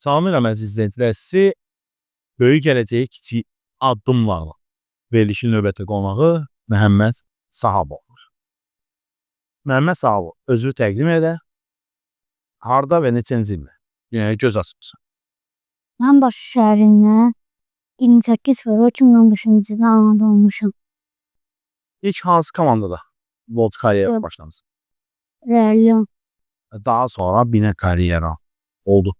Salamlayıram əziz izləyicilər. Sizi böyük gələcəyə kiçik addımlarla verilişin növbəti qonağı Məhəmməd Sahabovdur. Məhəmməd Sahabov özünü təqdim edə, harda və neçənci ildə dünyaya göz açmışsan? Mən Bakı şəhərindən 28 fevral 2015-ci ildə anadan olmuşam. İlk hansı komandada futbolçu karyera Yox. başlamısın? Real. Daha sonra Binə karyera oldu.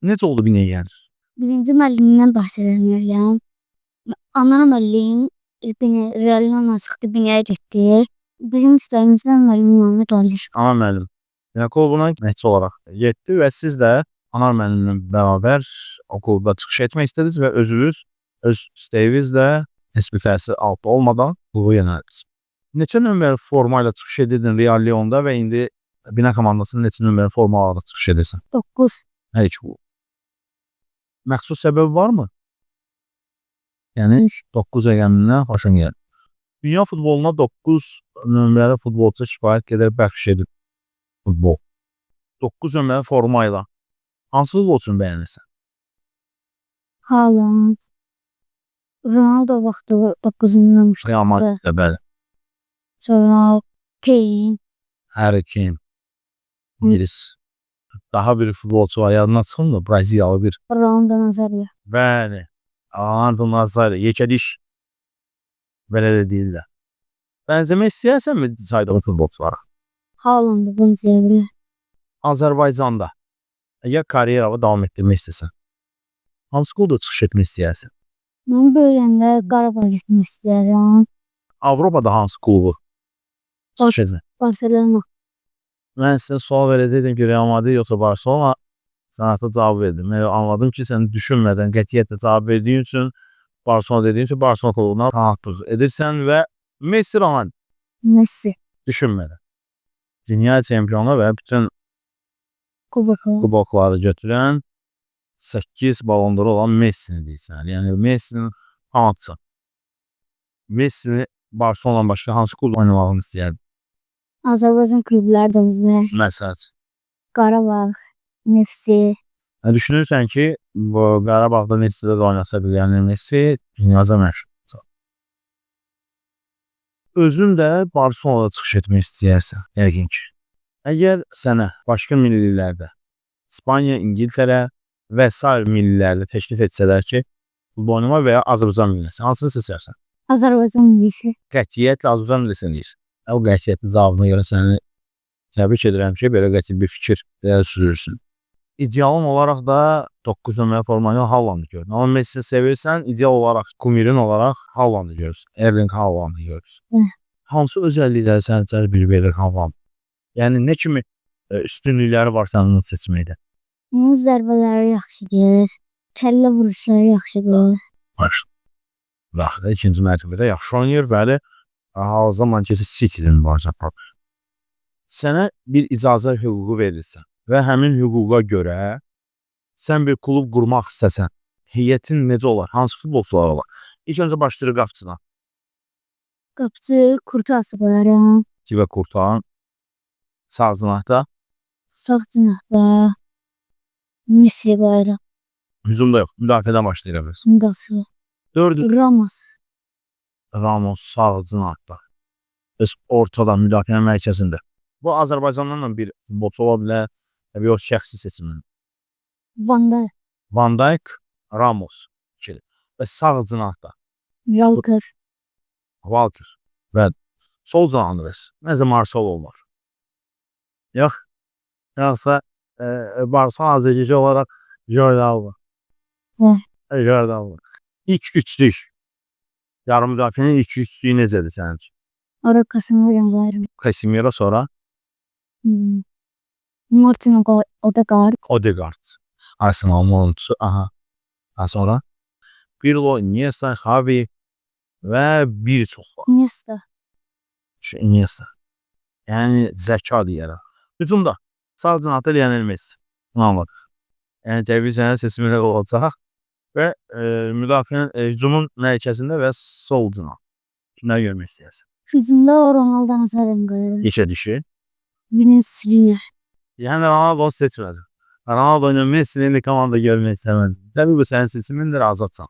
Necə oldu Binəyə gəlir? Birinci müəllimimdən bəhs edəməyəm. Ana müəllim Realdan çıxdı, binəyə getdi. Bizim üstlərimizdən müəllim Məhəmməd Ali. Ana müəllim Binə klubuna məşqçi olaraq getdi və siz də ana müəllimlə bərabər o klubda çıxış etmək istədiniz və özünüz öz istəyinizlə heç bir təsir altında olmadan klubu yönəldiniz. Neçə nömrəli forma ilə çıxış edirdin Real Lyonda və indi Binə komandasının neçə nömrəli formalarla çıxış edirsən? 9. Hər iki klub. Məxsus səbəbi varmı? Yəni 9 rəqəmindən xoşun gəlir. Dünya futboluna 9 nömrəli futbolçu kifayət qədər bəxş edib futbol. 9 nömrəli forma ilə hansı futbolçunu bəyənirsən? Haaland. Ronaldo vaxtı 9-cu olmuşdu. Real Madriddə bəli. Sonra Kane. Harry Kane. İngilis. Daha bir futbolçu var, yadına çıxmır, Braziliyalı bir. Ronaldo Nazario. Bəli. Ronaldo Nazario, yekədiş. Belə də deyirlər. Bənzəmək istəyərsənmi saydığın futbolçulara? Haaland'ı bənzəyir. Azərbaycanda əgər karyeranı davam etdirmək istəsən, hansı klubda çıxış etmək istəyərsən? Mən böyüyəndə Qarabağ getmək istəyirəm. Avropada hansı klubu çıxış edəcəksən? Barcelona. Mən sizə sual verəcəkdim ki, Real Madrid yoxsa Barcelona, sənə də cavab verdim. Anladım ki, sən düşünmədən qətiyyətlə cavab verdiyin üçün, Barcelona dediyin üçün Barcelona klubuna qanaat edirsən və Messi Ronaldo Messi. düşünmədən. Dünya çempionu və bütün kubokları götürən 8 Ballon d'Or olan Messini deyirsən. Yəni Messinin qanatısı. Messini Barcelona'dan başqa hansı klubda oynamağını istəyərdim? Azərbaycan klubları da var. Məsələn. Qarabağ, Messi. Düşünürsən ki, bu Qarabağda Messi'də də oynasa bilər. Yəni Messi dünyaca məşhurdur. Özün də Barcelona'da çıxış etmək istəyərsən, yəqin ki. Əgər sənə başqa millilərdə, İspaniya, İngiltərə və sair millilərdə təklif etsələr ki, futbol oynama və ya Azərbaycan millisə, hansını seçərsən? Azərbaycan millisi. Qətiyyətlə Azərbaycan millisini deyirsən. O qətiyyətli cavabına görə səni təbrik edirəm ki, belə qətiyyətli bir fikir sürürsün. İdealın olaraq da 9 nömrəli formanı Haaland'ı görürsən. Amma Messi sevirsən, ideal olaraq, kumirin olaraq Haaland'ı görürsən. Erling Haaland'ı görürsən. Hansı özəllikləri səni cəlb edir Haaland? Yəni nə kimi üstünlükləri var sənin seçməkdə? Onun zərbələri yaxşıdır. Kəllə vuruşları yaxşıdır. Başla. Bax, ikinci mərtəbədə yaxşı oynayır, bəli. Hal zaman ki, City'dən mübarizə aparır. Sənə bir icazə hüququ verilsə və həmin hüquqa görə sən bir klub qurmaq istəsən, heyətin necə olar? Hansı futbolçular olar? İlk öncə başlayır qapıçına. Qapıcı Kurtası qoyaram. Cibə Kurtan. Sağ cinahda. Sağ cinahda Messi qoyaram. Hücumda yox, müdafiədən başlayır. Müdafiə. 4 Ramos. sağ cinahda. Öz ortada müdafiənin mərkəzində. Bu Azərbaycandan bir futbolçu ola bilər. Təbii o şəxsi seçimin. Van Dijk. Van Dijk, Ramos ikili. Və sağ cinahda Walker və sol cinahda nəzə Marcel olmur. Yoxsa Barcelona azəcici olaraq Jordi Alba. Jordi Alba. İlk üçlük. Yarım müdafiənin ilk üçlüyü necədir sənin üçün? Ora Casemiro qoyaram. Casemiro sonra Martin Odegaard. Odegaard. Arsenal'ın oyuncusu. Aha. Daha sonra Pirlo, Iniesta, Xavi və bir çox var. Iniesta. Yəni zəka deyərəm. Hücumda sağ cinahda Lionel Messi. Bunu anladıq. Yəni təbii sənə seçimlər olacaq və müdafiənin hücumun mərkəzində və sol cinah. Kimləri görmək istəyirsən? Hücumda Ronaldo Nazario qoyaram. Yekə dişi. Vinicius Junior. Yəni Ronaldo seçmədi. Ronaldo ilə Messi'nin komanda görmək istəmədim. Təbii bu sənin seçimindir, azadsan.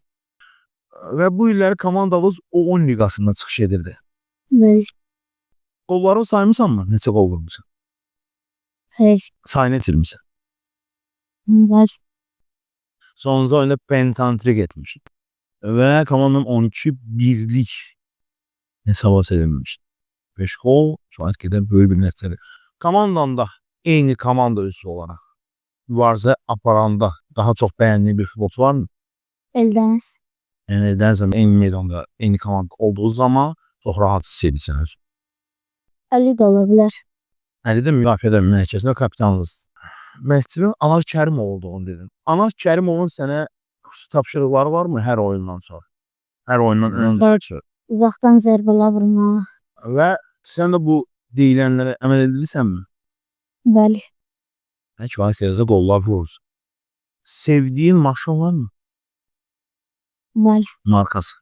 Və bu illəri komandamız O10 liqasında çıxış edirdi. Bəli. Qolları saymısanmı? Neçə qol vurmusan? Xeyr. Sayını itirmisən. Bəli. Sonuncu oyunda pentantrik etmişdi. Və komandanın 12 birlik hesaba seçilmişdi. 5 gol, şahit gedən böyük bir nəticədir. Komandanda eyni komanda üzvü olaraq mübarizə aparanda daha çox bəyəndiyi bir futbolçu var mı? Eldəniz. Yəni Eldəniz eyni meydanda, eyni komanda olduğu zaman çox rahat hiss edirsən özünü. Ali də ola bilər. Əli də müdafiədə mərkəzində kapitanlıq. Məscidin Anar Kərimov olduğunu dedin. Anar Kərimovun sənə xüsusi tapşırıqları varmı hər oyundan sonra? Hər oyundan öncə. Uzaqdan zərbələr vurmaq. Və sən də bu deyilənlərə əməl edilsənmi? Bəli. Heç vaxt yerdə qollar vurursun. Sevdiyin maşın var mı? Bəli. Markası.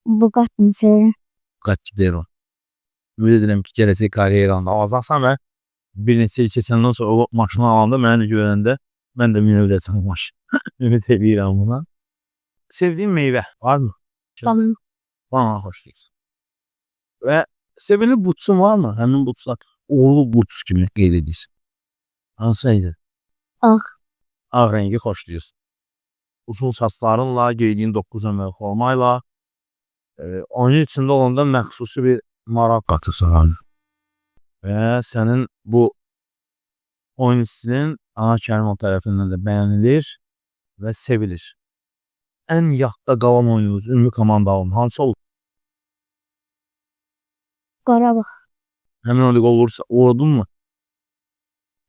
Bugatti sevirəm. Bugatti Veyron. Ümid edirəm ki, gələcək karyeranda alacaqsan və bir neçə il keçəndən sonra o maşını alanda mənə görəndə mən də minə biləcəm o maşın. Ümid edirəm buna. Sevdiyin meyvə var mı? Banan. Bana xoşlayırsan. Və sevimli butsun var mı? Həmin butslar uğurlu buts kimi qeyd edirsən. Hansı idi? Ağ. Ağ rəngi xoşlayırsan. Uzun saçlarınla, geydiyin 9 əmək formayla oyunun içində olanda məxsusi bir maraq qatırsan. Və sənin bu oyun stilin Anar Kərimov tərəfindən də bəyənilir və sevilir. Ən yadda qalan oyununuz, ümumi komandalın hansı olur? Qarabağ. Həmin oyunda qol vurdun mu?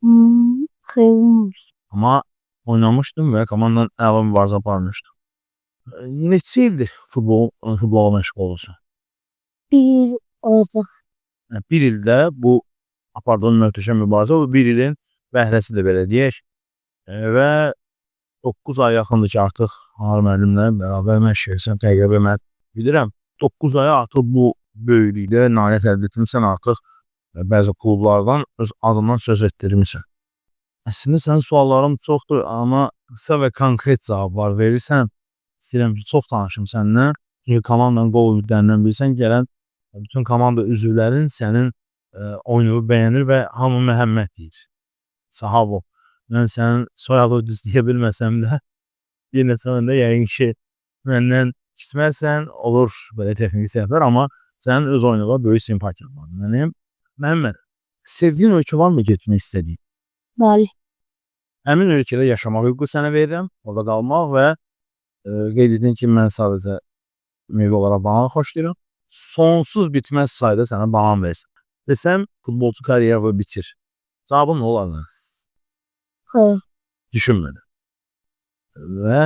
Xeyr olmuş. Amma oynamışdın və komandanın əla mübarizə aparmışdın. Neçə ildir futbola məşğul olursan? Bir olacaq. Bir ildə bu apardığın möhtəşəm mübarizə, o bir ilin bəhrəsidir belə deyək. Və 9 ay yaxındır ki, artıq Anar müəllimlə bərabər məşq edirsən, təqribən mən bilirəm. 9 aya artıq bu böyüklükdə nailiyyət əldə etmirsən, artıq bəzi klublardan öz adından söz etdirmirsən. Əslində sənin suallarım çoxdur, amma qısa və konkret cavablar verirsən. İstəyirəm ki, çox danışım səndən. Çünki komandanın qol ümidlərindən bilirsən, gələn bütün komanda üzvlərin sənin oyunu bəyənir və hamı məhəmməd deyir. Sahab ol. Mən sənin soyadı düz deyə bilməsəm də bir neçə oyunda yəqin ki, məndən keçməzsən, olur belə texniki səhvlər, amma sənin öz oyununa böyük simpatiyam var. Mənim Məhəmməd, sevdiyin ölkə varmı getmək istədiyin? Bəli. Həmin ölkədə yaşamaq hüququ sənə verirəm, orada qalmaq və qeyd edin ki, mən sadəcə meyvə olaraq banan xoşlayıram. Sonsuz bitməz sayda sənə banan versin. Desəm, futbolçu karyeri bitir. Cavabın nə olar? Xeyr. Düşünmədim. Və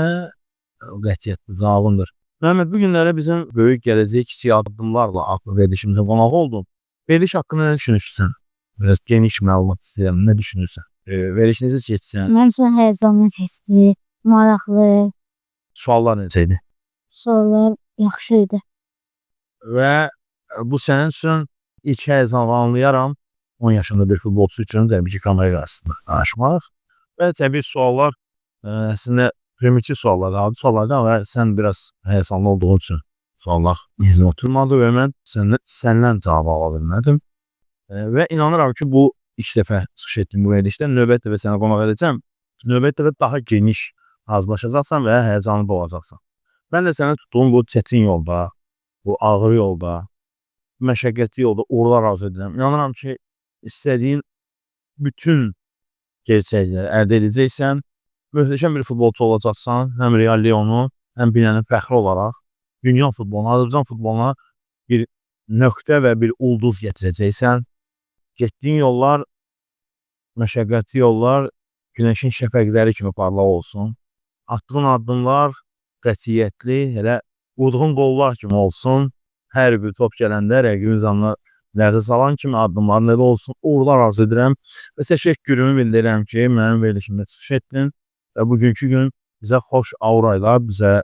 qətiyyətli cavabındır. Məhəmməd, bu günlərə bizim böyük gələcək kiçik addımlarla adlı verilişimizə qonaq oldun. Veriliş haqqında nə düşünürsən? Biraz geniş məlumat istəyirəm. Nə düşünürsən? Verilişinizi keçsən. Mən üçün həyəcanlı keçdi, maraqlı. Suallar necə idi? Sorular yaxşı idi. Və bu sənin üçün ilk həyəcanlı anlayaram. 10 yaşında bir futbolçu üçün təbii ki, kamera qarşısında danışmaq. Və təbii suallar əslində primitiv suallar, adi suallardan və sən biraz həyəcanlı olduğun üçün suallar yerinə oturmadı və mən səndən cavab ala bilmədim. Və inanıram ki, bu ilk dəfə çıxış etdiyim bu verilişdə növbət dəfə sənə qonaq edəcəm. Növbət dəfə daha geniş hazırlaşacaqsan və həyəcanlı olacaqsan. Mən də sənə tutduğum bu çətin yolda, bu ağır yolda, məşəqqətli yolda uğurlar arzu edirəm. İnanıram ki, istədiyin bütün gerçəkləri əldə edəcəksən, möhtəşəm bir futbolçu olacaqsan, həm Real Leonu, həm binənin fəxri olaraq dünya futboluna, Azərbaycan futboluna bir nöqtə və bir ulduz gətirəcəksən. Getdiyin yollar, məşəqqətli yollar günəşin şəfəqləri kimi parlaq olsun. Atdığın addımlar qətiyyətli, elə vurduğun qollar kimi olsun. Hər bir top gələndə rəqibin zanına lərdə salan kimi addımların elə olsun. Uğurlar arzu edirəm və təşəkkürümü bildirirəm ki, mənim verilişimdə çıxış etdin və bugünkü gün bizə xoş aurayla, bizə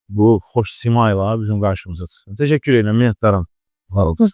bu xoş simayla bizim qarşımıza çıxsın. Təşəkkür edirəm, minnətdarım. Var olsun.